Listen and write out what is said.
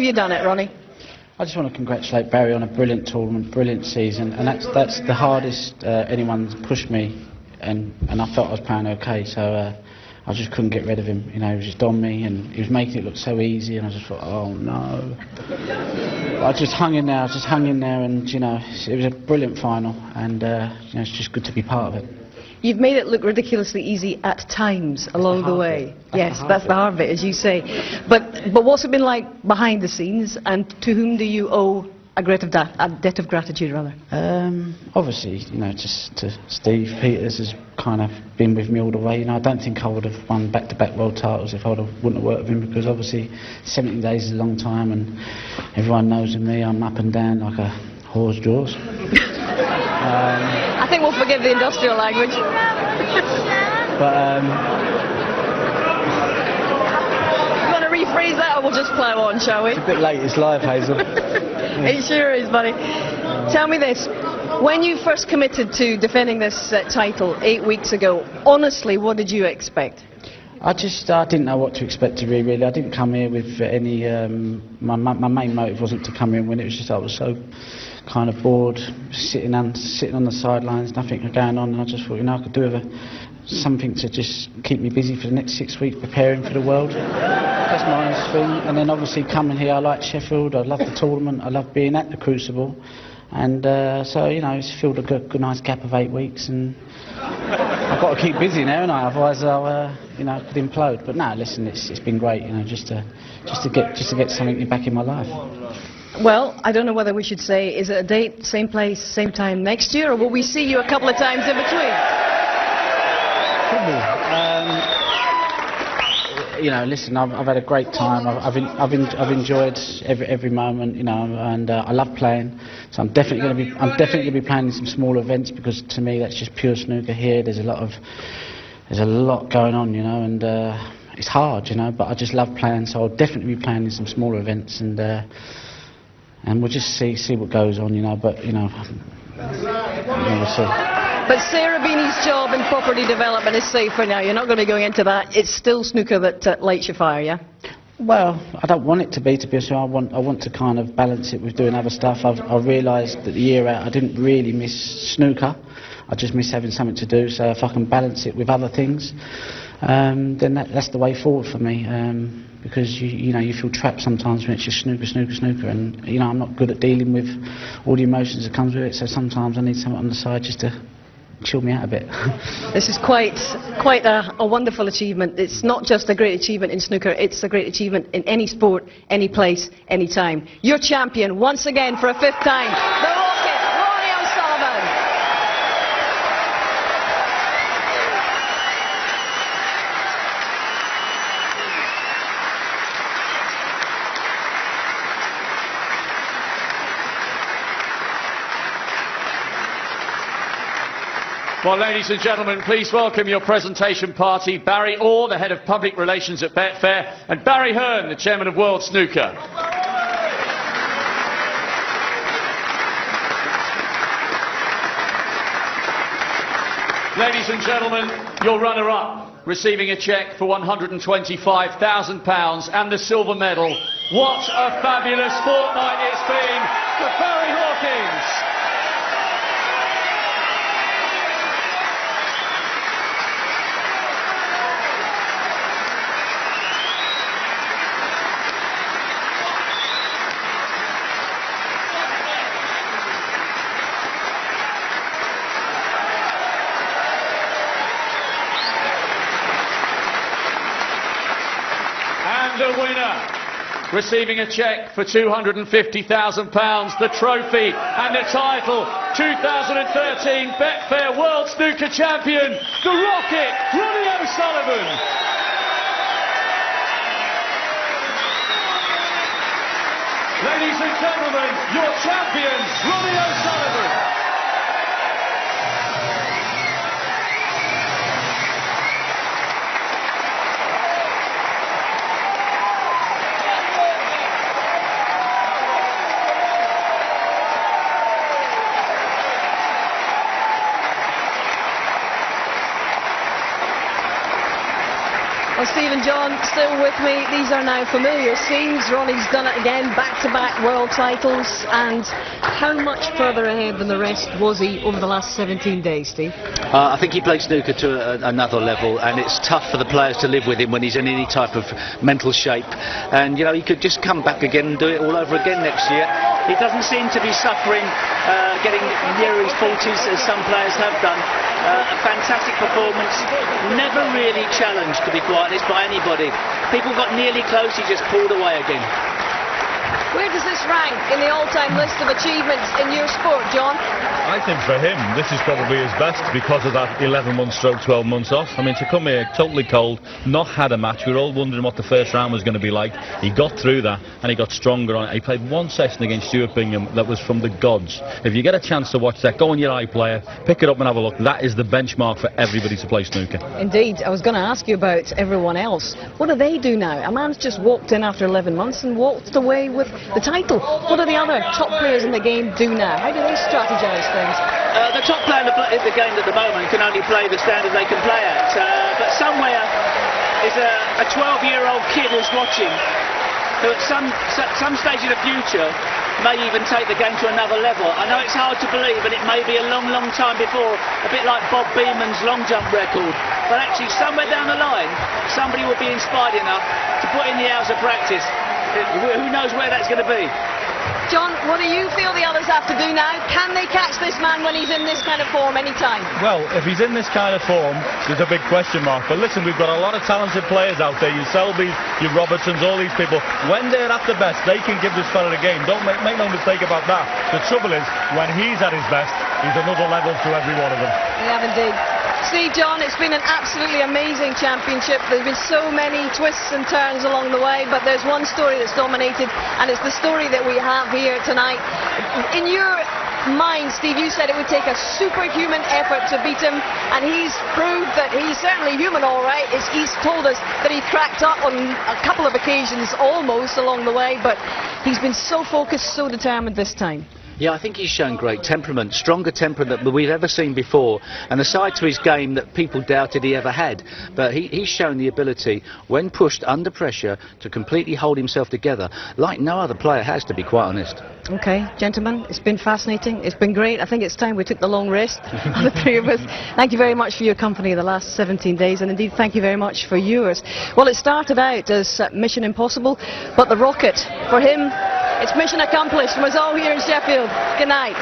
you done it, Ronnie? I just want to congratulate Barry on a brilliant tournament, brilliant season, and that's the hardest anyone's pushed me, and I felt I was playing okay, so I just couldn't get rid of him. You know, he was just on me, and he was making it look so easy, and I just thought, oh no. I just hung in there, and you know, it was a brilliant final, and you know, it's just good to be part of it. You've made it look ridiculously easy at times along the way. Yes, that's the hard bit, as you say. But what's it been like behind the scenes, and to whom do you owe a debt of gratitude, rather? Obviously, you know, just to Steve Peters has kind of been with me all the way. You know, I don't think I would have won back-to-back world titles if I wouldn't have worked with him, because obviously 17 days is a long time, and everyone knows with me I'm up and down like a whore's jaws. I think we'll forgive the industrial language. But you want to rephrase that, or we'll just plough on, shall we? it's a bit late, it's live, Hazel. It sure is, buddy. Tell me this. When you first committed to defending this title 8 weeks ago, honestly, what did you expect? I didn't know what to expect to be, really. I didn't come here with any... my main motive wasn't to come here and win. It was just I was so kind of bored, sitting on the sidelines, nothing going on, and I just thought, you know, I could do with something to just keep me busy for the next 6 weeks preparing for the World. That's my honest thing. And then obviously coming here, I like Sheffield, I love the tournament, I love being at the Crucible, and so, you know, it's filled a good nice gap of 8 weeks, and I've got to keep busy now, and otherwise I'll, you know, could implode. But no, listen, it's been great, you know, just to get something back in my life. Well, I don't know whether we should say, is it a date, same place, same time next year, or will we see you a couple of times in between? You know, listen, I've had a great time. I've enjoyed every moment, you know, and I love playing. So I'm definitely going to be playing in some smaller events, because to me that's just pure snooker. Here there's a lot going on, you know, and it's hard, you know, but I just love playing. So I'll definitely be playing in some smaller events, and we'll just see what goes on, you know. But you know, we'll see. But Sarah Beanie's job in property development is safe for now. You're not going to be going into that. It's still snooker that lights your fire, yeah? Well, I don't want it to be honest. I want to kind of balance it with doing other stuff. I realised that the year out I didn't really miss snooker. I just miss having something to do. So if I can balance it with other things, then that's the way forward for me. Because you know, you feel trapped sometimes when it's just snooker, and you know, I'm not good at dealing with all the emotions that comes with it. So sometimes I need something on the side just to chill me out a bit. This is quite a wonderful achievement. It's not just a great achievement in snooker, it's a great achievement in any sport, any place, any time. You're champion once again for a 5th time. The Rocket, Ronnie O'Sullivan. Well, ladies and gentlemen, please welcome your presentation party, Barry Orr, the head of public relations at Betfair, and Barry Hearn, the chairman of World Snooker. Ladies and gentlemen, your runner-up, receiving a cheque for £125,000 and the silver medal. What a fabulous fortnight it's been for Barry Hawkins. The winner, receiving a cheque for £250,000, the trophy and the title, 2013 Betfair World Snooker Champion, the Rocket, Ronnie O'Sullivan. Ladies and gentlemen, your champion, Ronnie O'Sullivan. Well, Stephen, John, still with me. These are now familiar scenes. Ronnie's done it again, back-to-back world titles. And how much further ahead than the rest was he over the last 17 days, Steve? I think he played snooker to another level, and it's tough for the players to live with him when he's in any type of mental shape. And, you know, he could just come back again and do it all over again next year. He doesn't seem to be suffering, getting near his 40s as some players have done. A fantastic performance, never really challenged, to be quite honest, by anybody. People got nearly close, he just pulled away again. Where does this rank in the all-time list of achievements in your sport, John? I think for him, this is probably his best because of that 11 months stroke 12 months off. I mean, to come here totally cold, not had a match, we were all wondering what the first round was going to be like. He got through that and he got stronger on it. He played one session against Stuart Bingham that was from the gods. If you get a chance to watch that, go on your iPlayer, pick it up and have a look. That is the benchmark for everybody to play snooker. Indeed. I was going to ask you about everyone else. What do they do now? A man's just walked in after 11 months and walked away with the title. What do the other top players in the game do now? How do they strategise things? The top player in the game at the moment can only play the standard they can play at. But somewhere is a 12-year-old kid who's watching, who at some stage in the future may even take the game to another level. I know it's hard to believe, and it may be a long, long time before, a bit like Bob Beamon's long jump record. But actually, somewhere down the line, somebody will be inspired enough to put in the hours of practice. Who knows where that's going to be? John, what do you feel the others have to do now? Can they catch this man when he's in this kind of form anytime? Well, if he's in this kind of form, there's a big question mark. But listen, we've got a lot of talented players out there. Your Selbys, your Robertsons, all these people. When they're at the best, they can give this fella a game. Don't make no mistake about that. The trouble is, when he's at his best, he's another level to every one of them. Yeah, indeed. See, John, it's been an absolutely amazing championship. There's been so many twists and turns along the way, but there's one story that's dominated, and it's the story that we have here tonight. In your mind, Steve, you said it would take a superhuman effort to beat him, and he's proved that he's certainly human, all right. He's told us that he cracked up on a couple of occasions almost along the way, but he's been so focused, so determined this time. Yeah, I think he's shown great temperament, stronger temperament than we've ever seen before, and a side to his game that people doubted he ever had. But he's shown the ability, when pushed under pressure, to completely hold himself together, like no other player has, to be quite honest. Okay, gentlemen, it's been fascinating. It's been great. I think it's time we took the long rest, the three of us. Thank you very much for your company the last 17 days, and indeed thank you very much for yours. Well, it started out as Mission Impossible, but the rocket, for him, it's mission accomplished. From us all here in Sheffield. Good night.